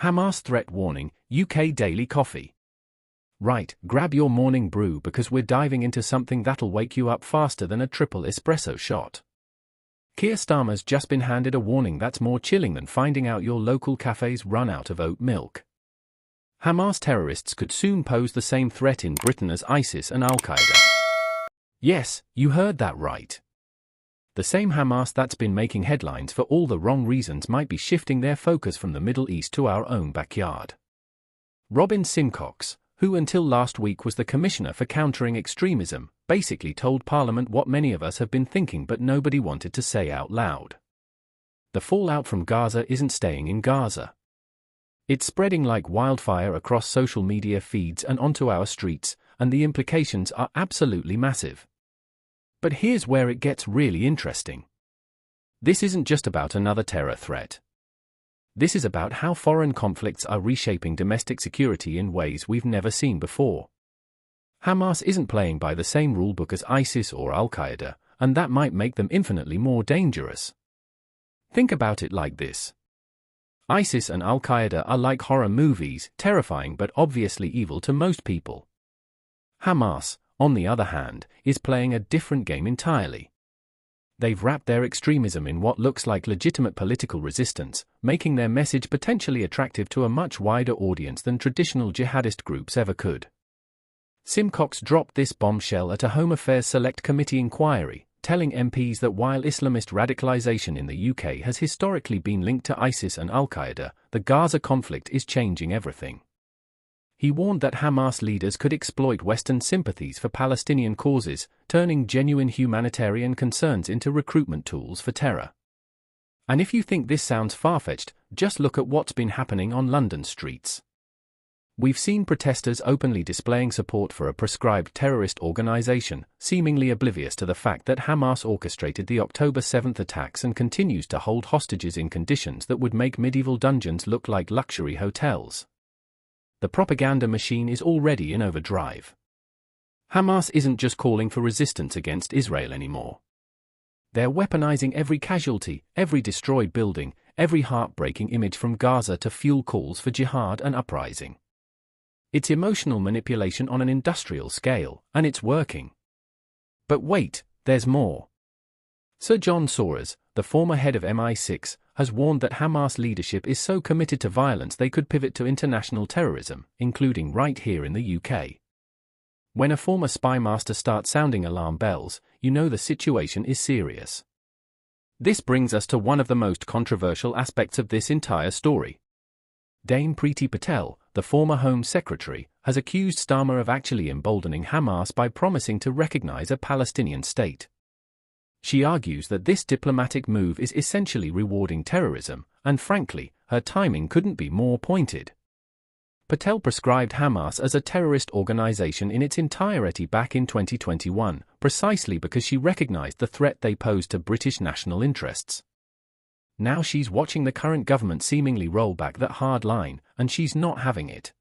Hamas threat warning, UK daily coffee. Right, grab your morning brew because we're diving into something that'll wake you up faster than a triple espresso shot. Keir Starmer's just been handed a warning that's more chilling than finding out your local cafe's run out of oat milk. Hamas terrorists could soon pose the same threat in Britain as ISIS and Al-Qaeda. Yes, you heard that right. The same Hamas that's been making headlines for all the wrong reasons might be shifting their focus from the Middle East to our own backyard. Robin Simcox, who until last week was the Commissioner for Countering Extremism, basically told Parliament what many of us have been thinking but nobody wanted to say out loud. The fallout from Gaza isn't staying in Gaza. It's spreading like wildfire across social media feeds and onto our streets, and the implications are absolutely massive. But here's where it gets really interesting. This isn't just about another terror threat. This is about how foreign conflicts are reshaping domestic security in ways we've never seen before. Hamas isn't playing by the same rulebook as ISIS or Al-Qaeda, and that might make them infinitely more dangerous. Think about it like this. ISIS and Al-Qaeda are like horror movies, terrifying but obviously evil to most people. Hamas, on the other hand, is playing a different game entirely. They've wrapped their extremism in what looks like legitimate political resistance, making their message potentially attractive to a much wider audience than traditional jihadist groups ever could. Simcox dropped this bombshell at a Home Affairs Select Committee inquiry, telling MPs that while Islamist radicalization in the UK has historically been linked to ISIS and Al-Qaeda, the Gaza conflict is changing everything. He warned that Hamas leaders could exploit Western sympathies for Palestinian causes, turning genuine humanitarian concerns into recruitment tools for terror. And if you think this sounds far-fetched, just look at what's been happening on London streets. We've seen protesters openly displaying support for a proscribed terrorist organization, seemingly oblivious to the fact that Hamas orchestrated the October 7th attacks and continues to hold hostages in conditions that would make medieval dungeons look like luxury hotels. The propaganda machine is already in overdrive. Hamas isn't just calling for resistance against Israel anymore. They're weaponizing every casualty, every destroyed building, every heartbreaking image from Gaza to fuel calls for jihad and uprising. It's emotional manipulation on an industrial scale, and it's working. But wait, there's more. Sir John Soros, the former head of MI6, has warned that Hamas leadership is so committed to violence they could pivot to international terrorism, including right here in the UK. When a former spy master starts sounding alarm bells, you know the situation is serious. This brings us to one of the most controversial aspects of this entire story. Dame Priti Patel, the former Home Secretary, has accused Starmer of actually emboldening Hamas by promising to recognize a Palestinian state. She argues that this diplomatic move is essentially rewarding terrorism, and frankly, her timing couldn't be more pointed. Patel prescribed Hamas as a terrorist organization in its entirety back in 2021, precisely because she recognized the threat they posed to British national interests. Now she's watching the current government seemingly roll back that hard line, and she's not having it.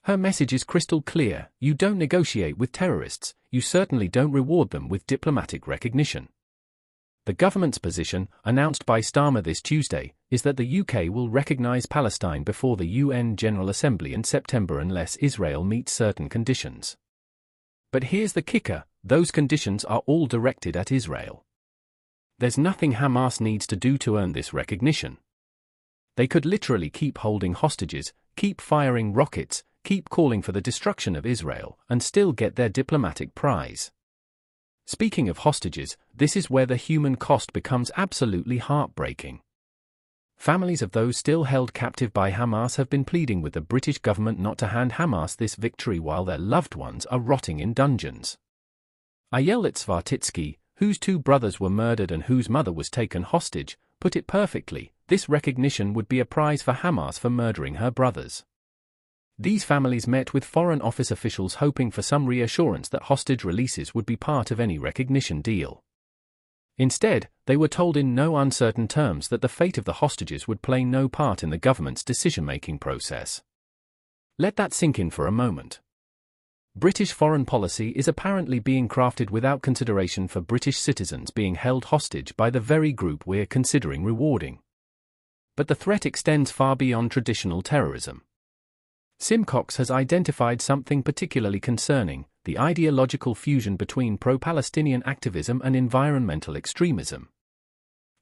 Her message is crystal clear: you don't negotiate with terrorists, you certainly don't reward them with diplomatic recognition. The government's position, announced by Starmer this Tuesday, is that the UK will recognise Palestine before the UN General Assembly in September unless Israel meets certain conditions. But here's the kicker: those conditions are all directed at Israel. There's nothing Hamas needs to do to earn this recognition. They could literally keep holding hostages, keep firing rockets, keep calling for the destruction of Israel, and still get their diplomatic prize. Speaking of hostages, this is where the human cost becomes absolutely heartbreaking. Families of those still held captive by Hamas have been pleading with the British government not to hand Hamas this victory while their loved ones are rotting in dungeons. Ayelet Svartitsky, whose two brothers were murdered and whose mother was taken hostage, put it perfectly: this recognition would be a prize for Hamas for murdering her brothers. These families met with Foreign Office officials hoping for some reassurance that hostage releases would be part of any recognition deal. Instead, they were told in no uncertain terms that the fate of the hostages would play no part in the government's decision-making process. Let that sink in for a moment. British foreign policy is apparently being crafted without consideration for British citizens being held hostage by the very group we're considering rewarding. But the threat extends far beyond traditional terrorism. Simcox has identified something particularly concerning: the ideological fusion between pro-Palestinian activism and environmental extremism.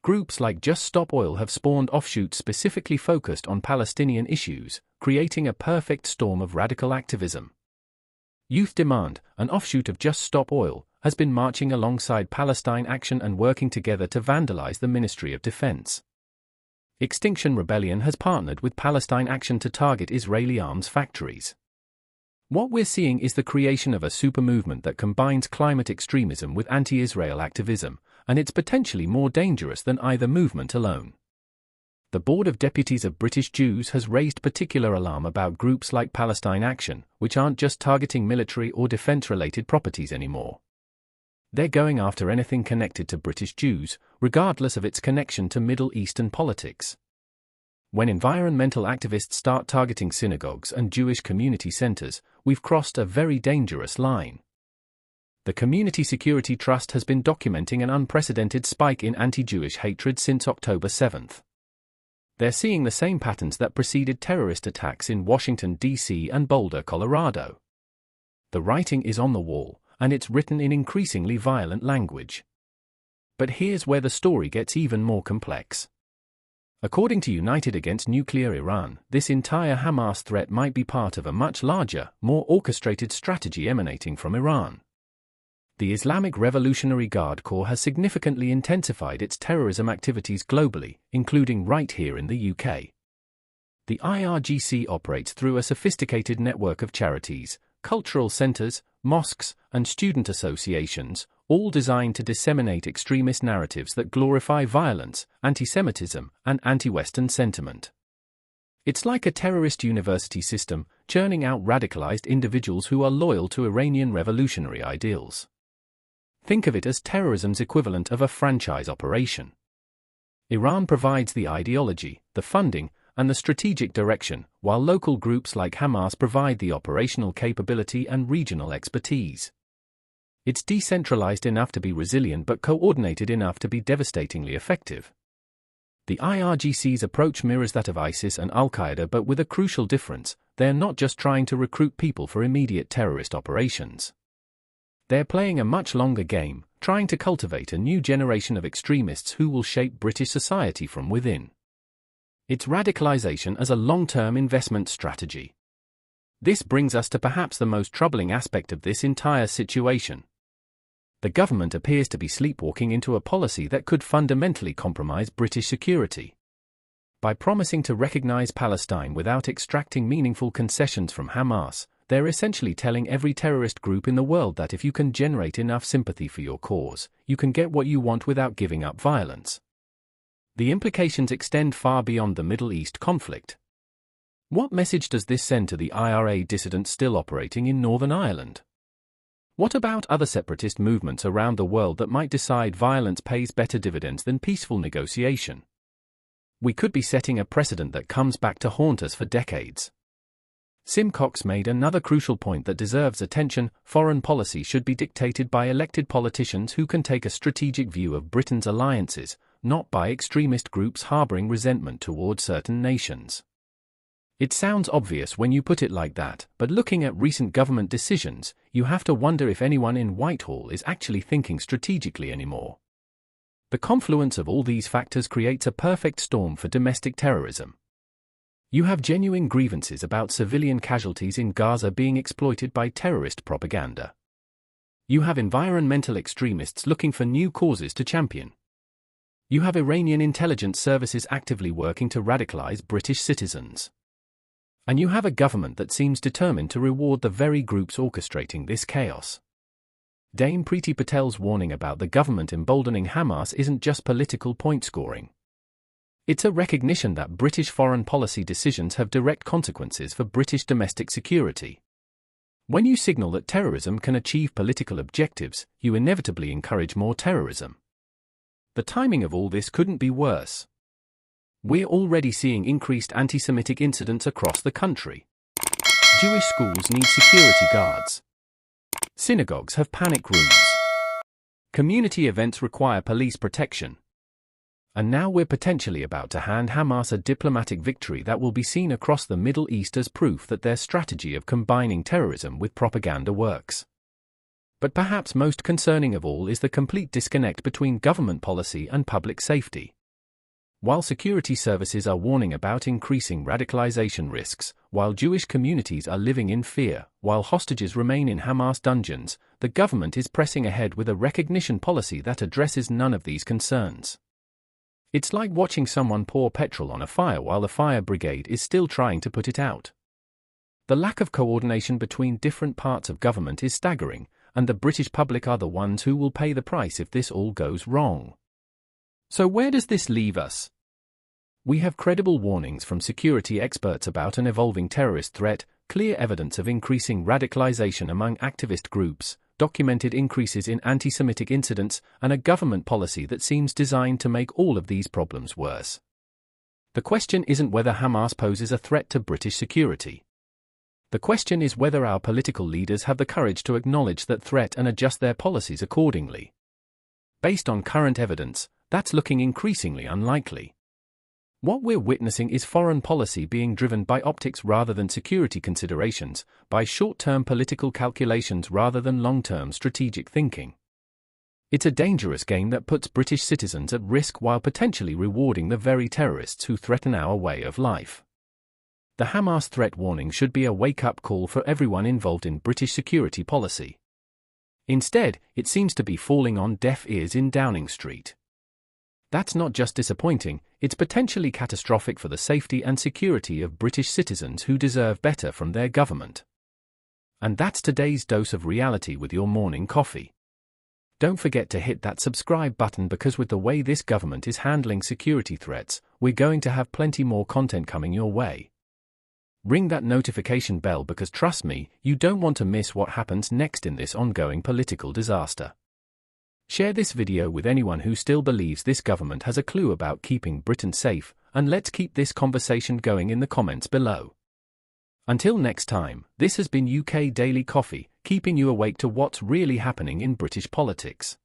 Groups like Just Stop Oil have spawned offshoots specifically focused on Palestinian issues, creating a perfect storm of radical activism. Youth Demand, an offshoot of Just Stop Oil, has been marching alongside Palestine Action and working together to vandalize the Ministry of Defense. Extinction Rebellion has partnered with Palestine Action to target Israeli arms factories. What we're seeing is the creation of a super-movement that combines climate extremism with anti-Israel activism, and it's potentially more dangerous than either movement alone. The Board of Deputies of British Jews has raised particular alarm about groups like Palestine Action, which aren't just targeting military or defense-related properties anymore. They're going after anything connected to British Jews, regardless of its connection to Middle Eastern politics. When environmental activists start targeting synagogues and Jewish community centers, we've crossed a very dangerous line. The Community Security Trust has been documenting an unprecedented spike in anti-Jewish hatred since October 7. They're seeing the same patterns that preceded terrorist attacks in Washington, D.C. and Boulder, Colorado. The writing is on the wall, and it's written in increasingly violent language. But here's where the story gets even more complex. According to United Against Nuclear Iran, this entire Hamas threat might be part of a much larger, more orchestrated strategy emanating from Iran. The Islamic Revolutionary Guard Corps has significantly intensified its terrorism activities globally, including right here in the UK. The IRGC operates through a sophisticated network of charities, cultural centers, mosques, and student associations, all designed to disseminate extremist narratives that glorify violence, anti-Semitism, and anti-Western sentiment. It's like a terrorist university system, churning out radicalized individuals who are loyal to Iranian revolutionary ideals. Think of it as terrorism's equivalent of a franchise operation. Iran provides the ideology, the funding, and the strategic direction, while local groups like Hamas provide the operational capability and regional expertise. It's decentralized enough to be resilient but coordinated enough to be devastatingly effective. The IRGC's approach mirrors that of ISIS and Al-Qaeda, but with a crucial difference: they're not just trying to recruit people for immediate terrorist operations. They're playing a much longer game, trying to cultivate a new generation of extremists who will shape British society from within. It's radicalization as a long-term investment strategy. This brings us to perhaps the most troubling aspect of this entire situation. The government appears to be sleepwalking into a policy that could fundamentally compromise British security. By promising to recognize Palestine without extracting meaningful concessions from Hamas, they're essentially telling every terrorist group in the world that if you can generate enough sympathy for your cause, you can get what you want without giving up violence. The implications extend far beyond the Middle East conflict. What message does this send to the IRA dissidents still operating in Northern Ireland? What about other separatist movements around the world that might decide violence pays better dividends than peaceful negotiation? We could be setting a precedent that comes back to haunt us for decades. Simcox made another crucial point that deserves attention: foreign policy should be dictated by elected politicians who can take a strategic view of Britain's alliances, not by extremist groups harboring resentment toward certain nations. It sounds obvious when you put it like that, but looking at recent government decisions, you have to wonder if anyone in Whitehall is actually thinking strategically anymore. The confluence of all these factors creates a perfect storm for domestic terrorism. You have genuine grievances about civilian casualties in Gaza being exploited by terrorist propaganda. You have environmental extremists looking for new causes to champion. You have Iranian intelligence services actively working to radicalize British citizens. And you have a government that seems determined to reward the very groups orchestrating this chaos. Dame Priti Patel's warning about the government emboldening Hamas isn't just political point scoring. It's a recognition that British foreign policy decisions have direct consequences for British domestic security. When you signal that terrorism can achieve political objectives, you inevitably encourage more terrorism. The timing of all this couldn't be worse. We're already seeing increased anti-Semitic incidents across the country. Jewish schools need security guards. Synagogues have panic rooms. Community events require police protection. And now we're potentially about to hand Hamas a diplomatic victory that will be seen across the Middle East as proof that their strategy of combining terrorism with propaganda works. But perhaps most concerning of all is the complete disconnect between government policy and public safety. While security services are warning about increasing radicalization risks, while Jewish communities are living in fear, while hostages remain in Hamas dungeons, the government is pressing ahead with a recognition policy that addresses none of these concerns. It's like watching someone pour petrol on a fire while the fire brigade is still trying to put it out. The lack of coordination between different parts of government is staggering, and the British public are the ones who will pay the price if this all goes wrong. So where does this leave us? We have credible warnings from security experts about an evolving terrorist threat, clear evidence of increasing radicalization among activist groups, documented increases in anti-Semitic incidents, and a government policy that seems designed to make all of these problems worse. The question isn't whether Hamas poses a threat to British security. The question is whether our political leaders have the courage to acknowledge that threat and adjust their policies accordingly. Based on current evidence, that's looking increasingly unlikely. What we're witnessing is foreign policy being driven by optics rather than security considerations, by short-term political calculations rather than long-term strategic thinking. It's a dangerous game that puts British citizens at risk while potentially rewarding the very terrorists who threaten our way of life. The Hamas threat warning should be a wake-up call for everyone involved in British security policy. Instead, it seems to be falling on deaf ears in Downing Street. That's not just disappointing, it's potentially catastrophic for the safety and security of British citizens who deserve better from their government. And that's today's dose of reality with your morning coffee. Don't forget to hit that subscribe button because with the way this government is handling security threats, we're going to have plenty more content coming your way. Ring that notification bell because trust me, you don't want to miss what happens next in this ongoing political disaster. Share this video with anyone who still believes this government has a clue about keeping Britain safe, and let's keep this conversation going in the comments below. Until next time, this has been UK Daily Coffee, keeping you awake to what's really happening in British politics.